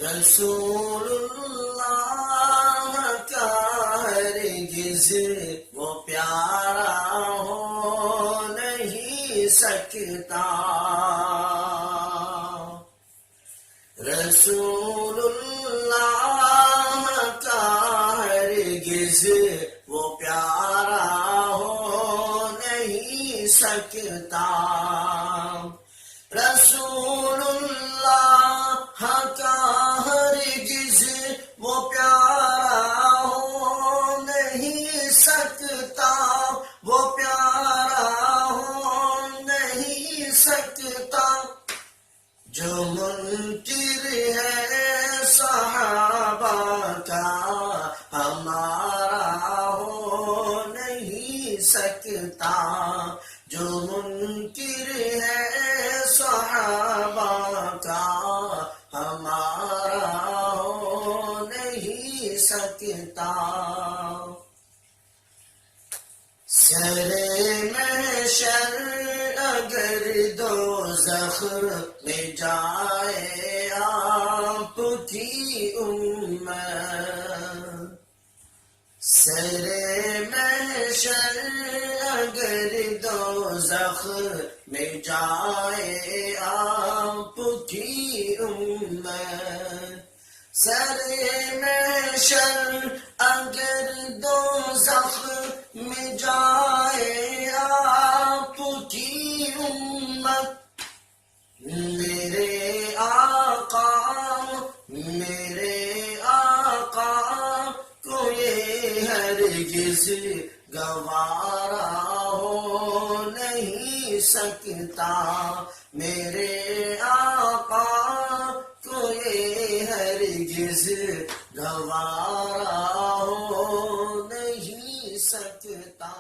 رسول اللہ کا ہرگز وہ پیارا ہو نہیں سکتا، رسول اللہ کا ہرگز وہ پیارا ہو نہیں سکتا، رسول اللہ کا ہرگز وہ پیارا ہو نہیں سکتا، وہ پیارا ہو نہیں سکتا، جو منکر ہے صحابہ کا ہمارا ہو نہیں سکتا، جو منکر ہے صحابہ کا ہمارا ہو نہیں سکتا، سرے محشر اگر دوزخ میں جائے آپ کی امت، سرے محشر اگر دوزخ میں جائے آپ کی امت، سرے محشر اگر دوزخ میں جائے آپ کی امت، میرے آقا کو یہ ہرگز گوارا ہو نہیں سکتا، میرے آقا کو یہ ہرگز گوارا ہو نہیں سکتا۔